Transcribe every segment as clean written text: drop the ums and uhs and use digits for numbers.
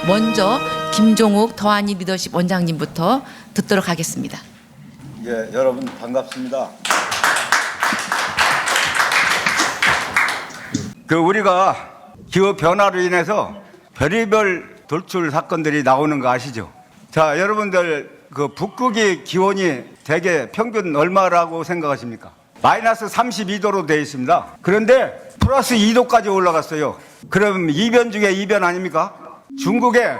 먼저 김종욱 더한이 리더십 원장님부터 듣도록 하겠습니다. 예, 여러분 반갑습니다. 우리가 기후 변화로 인해서 별의별 돌출 사건들이 나오는 거 아시죠? 자, 여러분들 북극의 기온이 대개 평균 얼마라고 생각하십니까? 마이너스 32도로 되어 있습니다. 그런데 플러스 2도까지 올라갔어요. 그럼 이변 중에 이변 아닙니까? 중국에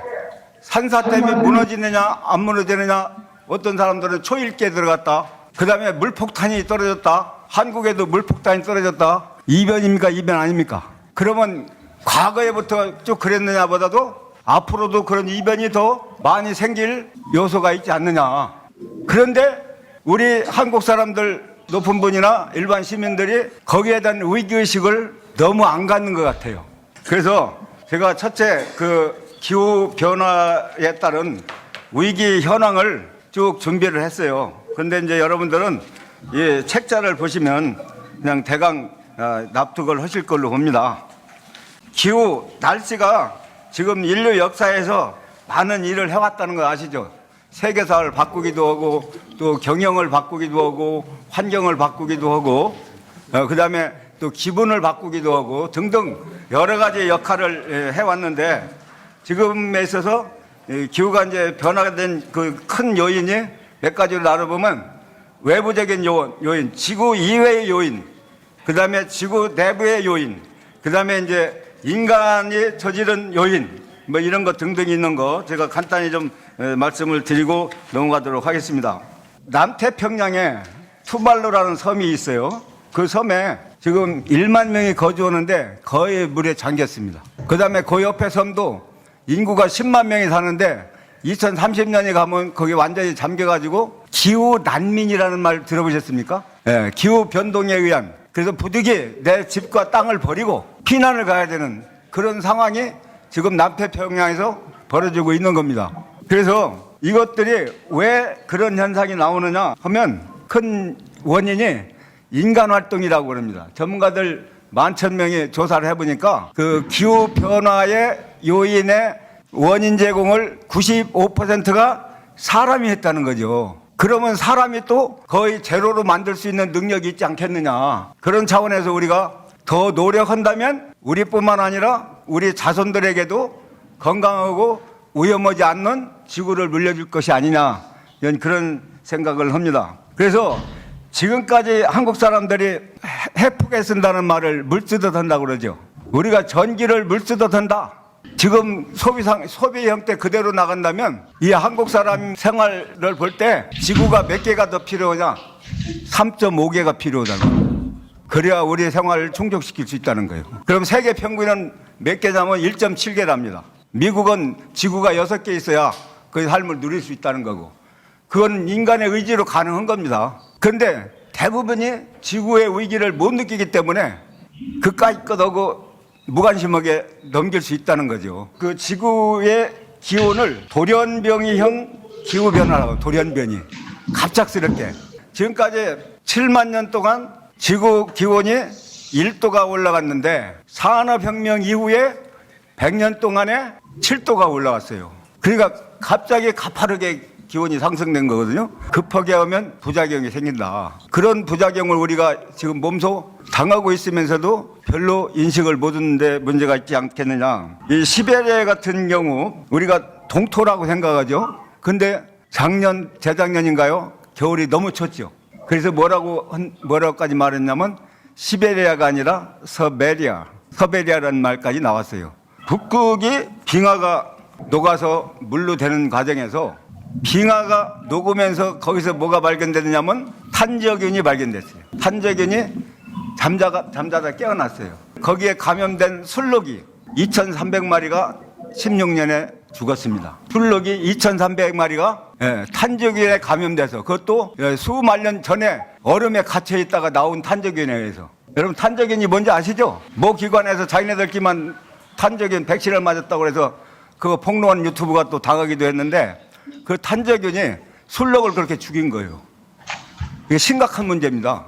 산사댐이 무너지느냐 안 무너지느냐, 어떤 사람들은 초일기에 들어갔다, 그 다음에 물폭탄이 떨어졌다, 한국에도 물폭탄이 떨어졌다. 이변입니까? 이변 아닙니까? 그러면 과거에부터 쭉 그랬느냐 보다도 앞으로도 그런 이변이 더 많이 생길 요소가 있지 않느냐. 그런데 우리 한국 사람들 높은 분이나 일반 시민들이 거기에 대한 위기의식을 너무 안 갖는 것 같아요. 그래서 제가 첫째 기후 변화에 따른 위기 현황을 쭉 준비를 했어요. 그런데 이제 여러분들은 이 책자를 보시면 그냥 대강 납득을 하실 걸로 봅니다. 기후, 날씨가 지금 인류 역사에서 많은 일을 해왔다는 거 아시죠? 세계사를 바꾸기도 하고, 또 경영을 바꾸기도 하고, 환경을 바꾸기도 하고, 그 다음에 또 기분을 바꾸기도 하고 등등 여러 가지 역할을 해왔는데, 지금에 있어서 기후가 이제 변화가 된 그 큰 요인이 몇 가지로 나눠보면, 외부적인 요인, 지구 이외의 요인, 그 다음에 지구 내부의 요인, 그 다음에 이제 인간이 저지른 요인, 뭐 이런 거 등등 있는 거 제가 간단히 좀 말씀을 드리고 넘어가도록 하겠습니다. 남태평양에 투발루라는 섬이 있어요. 그 섬에 지금 1만 명이 거주하는데 거의 물에 잠겼습니다. 그 다음에 그 옆에 섬도 인구가 10만 명이 사는데 2030년에 가면 거기 완전히 잠겨가지고 기후 난민이라는 말 들어보셨습니까? 예, 기후 변동에 의한, 그래서 부득이 내 집과 땅을 버리고 피난을 가야 되는 그런 상황이 지금 남태평양에서 벌어지고 있는 겁니다. 그래서 이것들이 왜 그런 현상이 나오느냐 하면 큰 원인이 인간 활동이라고 그럽니다. 전문가들 11,000명이 조사를 해보니까 그 기후 변화의 요인의 원인 제공을 95%가 사람이 했다는 거죠. 그러면 사람이 또 거의 제로로 만들 수 있는 능력이 있지 않겠느냐. 그런 차원에서 우리가 더 노력한다면 우리뿐만 아니라 우리 자손들에게도 건강하고 위험하지 않는 지구를 물려줄 것이 아니냐, 이런 그런 생각을 합니다. 그래서 지금까지 한국 사람들이 해프게 쓴다는 말을 물 쓰듯 한다고 그러죠. 우리가 전기를 물 쓰듯 한다. 지금 소비 형태 그대로 나간다면 이 한국 사람 생활을 볼 때 지구가 몇 개가 더 필요하냐? 3.5개가 필요하다는, 그래야 우리 생활을 충족시킬 수 있다는 거예요. 그럼 세계 평균은 몇 개냐면 1.7개랍니다. 미국은 지구가 6개 있어야 그 삶을 누릴 수 있다는 거고, 그건 인간의 의지로 가능한 겁니다. 그런데 대부분이 지구의 위기를 못 느끼기 때문에 그까짓 것하고 무관심하게 넘길 수 있다는 거죠. 그 지구의 기온을 돌연변이형 기후변화라고, 돌연변이. 갑작스럽게. 지금까지 7만 년 동안 지구 기온이 1도가 올라갔는데 산업혁명 이후에 100년 동안에 7도가 올라왔어요. 그러니까 갑자기 가파르게 기온이 상승된 거거든요. 급하게 하면 부작용이 생긴다. 그런 부작용을 우리가 지금 몸소 당하고 있으면서도 별로 인식을 못 하는데 문제가 있지 않겠느냐. 이 시베리아 같은 경우 우리가 동토라고 생각하죠. 근데 재작년인가요? 겨울이 너무 췄죠. 그래서 뭐라고까지 말했냐면 시베리아가 아니라 서베리아라는 말까지 나왔어요. 북극이 빙하가 녹아서 물로 되는 과정에서 빙하가 녹으면서 거기서 뭐가 발견되느냐면 탄저균이 발견됐어요. 탄저균이 잠자다 깨어났어요. 거기에 감염된 술록이 2,300마리가 16년에 죽었습니다. 술록이 2,300마리가 탄저균에 감염돼서, 그것도 수만 년 전에 얼음에 갇혀 있다가 나온 탄저균에 의해서. 여러분, 탄저균이 뭔지 아시죠? 모 기관에서 자기네들끼만 탄저균 백신을 맞았다고 해서 그거 폭로한 유튜브가 또 당하기도 했는데, 그 탄저균이 술록을 그렇게 죽인 거예요. 이게 심각한 문제입니다.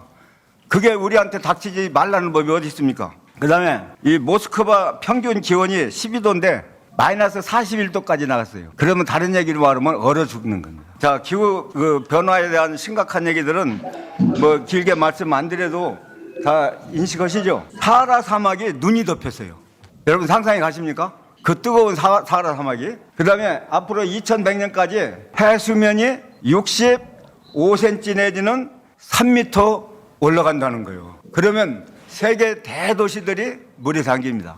그게 우리한테 닥치지 말라는 법이 어디 있습니까? 그 다음에 이 모스크바 평균 기온이 12도인데 마이너스 41도까지 나갔어요. 그러면 다른 얘기로 말하면 얼어 죽는 겁니다. 자, 기후 변화에 대한 심각한 얘기들은 뭐 길게 말씀 안 드려도 다 인식하시죠? 사하라 사막이 눈이 덮였어요. 여러분 상상이 가십니까? 그 뜨거운 사하라 사막이. 그 다음에 앞으로 2100년까지 해수면이 65cm 내지는 3m 올라간다는 거예요. 그러면 세계 대도시들이 물에 잠깁니다.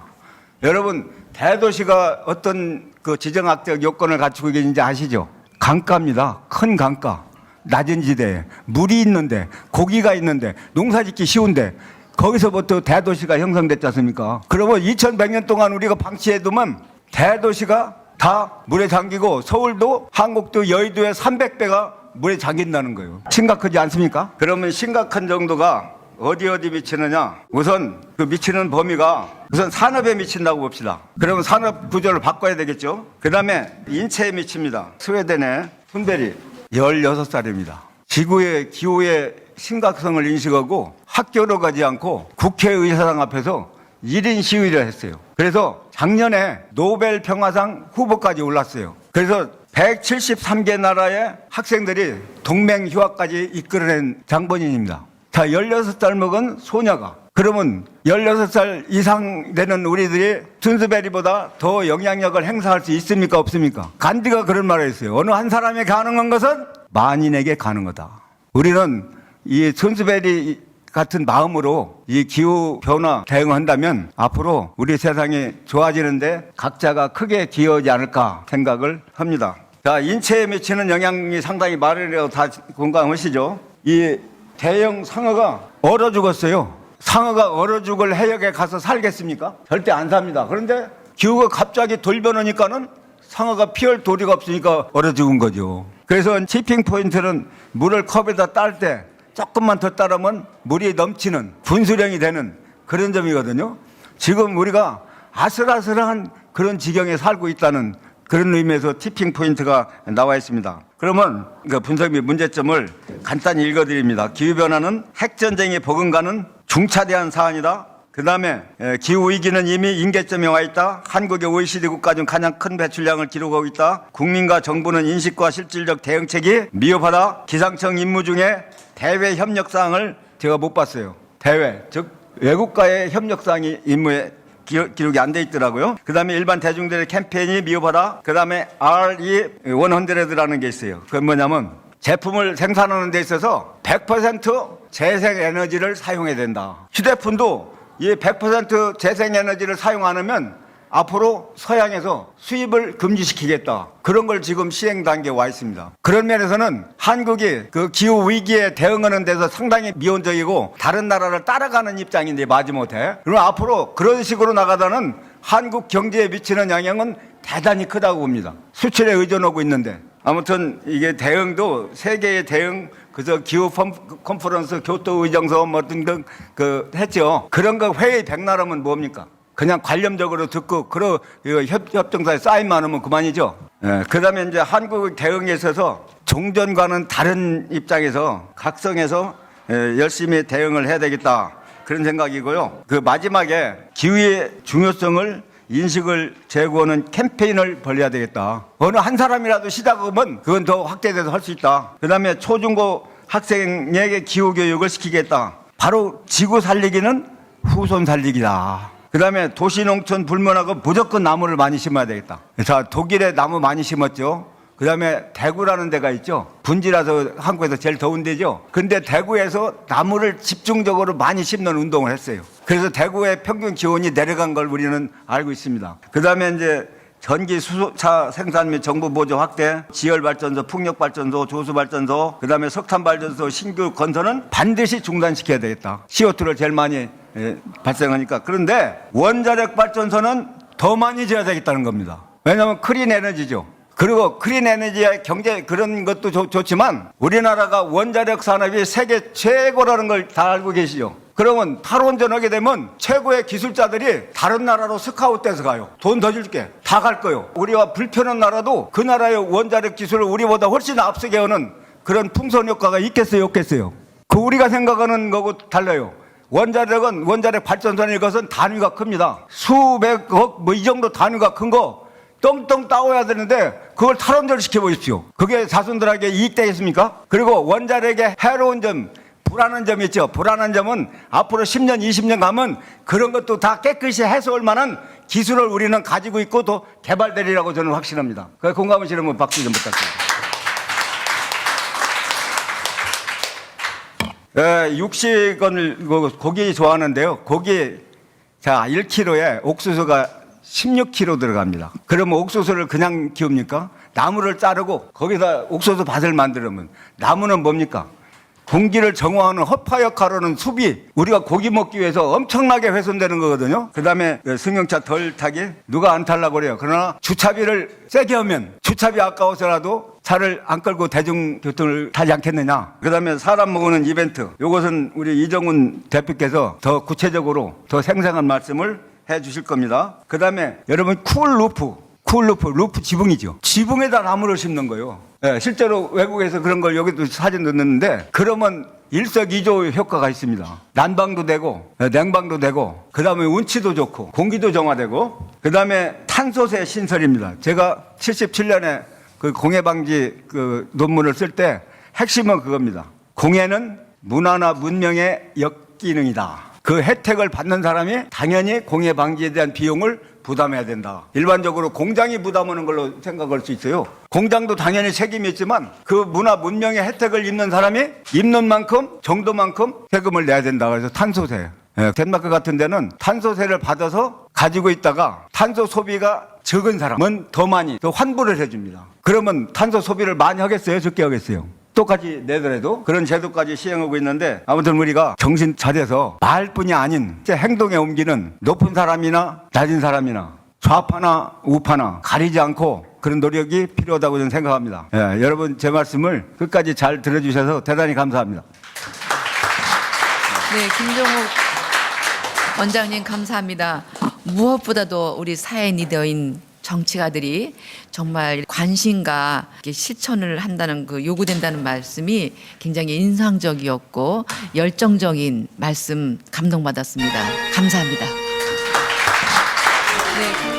여러분, 대도시가 어떤 그 지정학적 요건을 갖추고 있는지 아시죠? 강가입니다. 큰 강가. 낮은 지대에 물이 있는데, 고기가 있는데, 농사 짓기 쉬운데, 거기서부터 대도시가 형성됐지 않습니까? 그러면 2100년 동안 우리가 방치해두면 대도시가 다 물에 잠기고 서울도, 한국도, 여의도의 300배가 물에 잠긴다는 거예요. 심각하지 않습니까? 그러면 심각한 정도가 어디 미치느냐? 우선 그 미치는 범위가 우선 산업에 미친다고 봅시다. 그러면 산업 구조를 바꿔야 되겠죠? 그 다음에 인체에 미칩니다. 스웨덴의 훈베리 16살입니다. 지구의 기후의 심각성을 인식하고 학교로 가지 않고 국회의사당 앞에서 1인 시위를 했어요. 그래서 작년에 노벨 평화상 후보까지 올랐어요. 그래서 173개 나라의 학생들이 동맹 휴학까지 이끌어낸 장본인입니다. 자, 16살 먹은 소녀가, 그러면 16살 이상 되는 우리들이 툰스베리보다 더 영향력을 행사할 수 있습니까? 없습니까? 간디가 그런 말을 했어요. 어느 한 사람이 가능한 것은 만인에게 가능하다. 우리는 이 툰스베리 같은 마음으로 이 기후 변화 대응한다면 앞으로 우리 세상이 좋아지는데 각자가 크게 기여하지 않을까 생각을 합니다. 자, 인체에 미치는 영향이 상당히 많으라고 다 공감하시죠? 이 대형 상어가 얼어 죽었어요. 상어가 얼어 죽을 해역에 가서 살겠습니까? 절대 안 삽니다. 그런데 기후가 갑자기 돌변하니까는 상어가 피할 도리가 없으니까 얼어 죽은 거죠. 그래서 티핑 포인트는 물을 컵에다 딸 때 조금만 더 따르면 물이 넘치는 분수령이 되는 그런 점이거든요. 지금 우리가 아슬아슬한 그런 지경에 살고 있다는 그런 의미에서 티핑 포인트가 나와 있습니다. 그러면 그 분석 및 문제점을 간단히 읽어드립니다. 기후변화는 핵전쟁이 버금가는 중차대한 사안이다. 그 다음에 기후위기는 이미 임계점에 와 있다. 한국의 OECD 국가 중 가장 큰 배출량을 기록하고 있다. 국민과 정부는 인식과 실질적 대응책이 미흡하다. 기상청 임무 중에 대외 협력사항을 제가 못 봤어요. 대외, 즉 외국과의 협력사항이 임무에 기록이 안 돼 있더라고요. 그 다음에 일반 대중들의 캠페인이 미흡하다. 그 다음에 RE100라는 게 있어요. 그건 뭐냐면 제품을 생산하는 데 있어서 100% 재생에너지를 사용해야 된다. 휴대폰도 이 100% 재생에너지를 사용 안 하면 앞으로 서양에서 수입을 금지시키겠다. 그런 걸 지금 시행 단계에 와 있습니다. 그런 면에서는 한국이 그 기후 위기에 대응하는 데서 상당히 미온적이고 다른 나라를 따라가는 입장인데 마지못해. 그럼 앞으로 그런 식으로 나가다는 한국 경제에 미치는 영향은 대단히 크다고 봅니다. 수출에 의존하고 있는데. 아무튼 이게 대응도 세계의 대응 그저 기후 컨퍼런스 교토 의정서 뭐 등등 그 했죠. 그런 거 회의 백나라면 뭡니까? 그냥 관념적으로 듣고 그런 협정사에 사인만 하면 그만이죠. 그다음에 이제 한국 대응에 있어서 종전과는 다른 입장에서 각성해서 열심히 대응을 해야 되겠다 그런 생각이고요. 그 마지막에 기후의 중요성을 인식을 제고하는 캠페인을 벌여야 되겠다. 어느 한 사람이라도 시작하면 그건 더 확대돼서 할 수 있다. 그다음에 초중고 학생에게 기후 교육을 시키겠다. 바로 지구 살리기는 후손 살리기다. 그 다음에 도시 농촌 불문하고 무조건 나무를 많이 심어야 되겠다. 자, 독일에 나무 많이 심었죠. 그 다음에 대구라는 데가 있죠. 분지라서 한국에서 제일 더운 데죠. 근데 대구에서 나무를 집중적으로 많이 심는 운동을 했어요. 그래서 대구의 평균 기온이 내려간 걸 우리는 알고 있습니다. 그 다음에 이제 전기 수소차 생산 및 정부 보조 확대, 지열발전소, 풍력발전소, 조수발전소, 그 다음에 석탄발전소 신규 건설은 반드시 중단시켜야 되겠다. CO2를 제일 많이 발생하니까. 그런데 원자력 발전소는 더 많이 지어야 되겠다는 겁니다. 왜냐하면 클린 에너지죠. 그리고 클린 에너지의 경제 그런 것도 좋지만 우리나라가 원자력 산업이 세계 최고라는 걸 다 알고 계시죠. 그러면 탈원전하게 되면 최고의 기술자들이 다른 나라로 스카웃돼서 가요. 돈 더 줄게. 다 갈 거요. 우리가 불편한 나라도 그 나라의 원자력 기술을 우리보다 훨씬 앞서게 하는 그런 풍선 효과가 있겠어요, 없겠어요? 그 우리가 생각하는 거고 달라요. 원자력은 원자력 발전소는 이것은 단위가 큽니다. 수백억 뭐 이 정도 단위가 큰 거 똥똥 따와야 되는데 그걸 탈원전 시켜보십시오. 그게 자손들에게 이익되겠습니까? 그리고 원자력의 해로운 점, 불안한 점이 있죠. 불안한 점은 앞으로 10년, 20년 가면 그런 것도 다 깨끗이 해소할 만한 기술을 우리는 가지고 있고 또 개발되리라고 저는 확신합니다. 그 공감하시는 박수 좀 부탁드립니다. 육식을 고기 좋아하는데요. 고기 자 1kg에 옥수수가 16kg 들어갑니다. 그러면 옥수수를 그냥 키웁니까? 나무를 자르고 거기다 옥수수 밭을 만들면 나무는 뭡니까? 공기를 정화하는 허파 역할을 하는 숲이 우리가 고기 먹기 위해서 엄청나게 훼손되는 거거든요. 그 다음에 승용차 덜 타기 누가 안 타려고 그래요. 그러나 주차비를 세게 하면 주차비 아까워서라도 차를 안 끌고 대중교통을 타지 않겠느냐. 그 다음에 사람 모으는 이벤트, 이것은 우리 이정훈 대표께서 더 구체적으로 더 생생한 말씀을 해 주실 겁니다. 그 다음에 여러분 루프 지붕이죠. 지붕에다 나무를 심는 거예요. 네, 실제로 외국에서 그런 걸 여기도 사진도 넣는데 그러면 일석이조 효과가 있습니다. 난방도 되고 냉방도 되고 그 다음에 운치도 좋고 공기도 정화되고 그 다음에 탄소세 신설입니다. 제가 77년에 그 공해 방지 그 논문을 쓸 때 핵심은 그겁니다. 공해는 문화나 문명의 역기능이다. 그 혜택을 받는 사람이 당연히 공해 방지에 대한 비용을 부담해야 된다. 일반적으로 공장이 부담하는 걸로 생각할 수 있어요. 공장도 당연히 책임이 있지만 그 문화 문명의 혜택을 입는 사람이 입는 만큼 정도만큼 세금을 내야 된다. 그래서 탄소세. 덴마크 같은 데는 탄소세를 받아서 가지고 있다가 탄소 소비가 적은 사람은 더 많이 더 환불을 해줍니다. 그러면 탄소 소비를 많이 하겠어요? 적게 하겠어요? 똑같이 내더라도 그런 제도까지 시행하고 있는데 아무튼 우리가 정신 차려서 말뿐이 아닌 행동에 옮기는 높은 사람이나 낮은 사람이나 좌파나 우파나 가리지 않고 그런 노력이 필요하다고 저는 생각합니다. 여러분 제 말씀을 끝까지 잘 들어주셔서 대단히 감사합니다. 네, 김종욱 원장님 감사합니다. 무엇보다도 우리 사회 리더인 정치가들이 정말 관심과 실천을 한다는 그 요구된다는 말씀이 굉장히 인상적이었고 열정적인 말씀 감동받았습니다. 감사합니다. 네.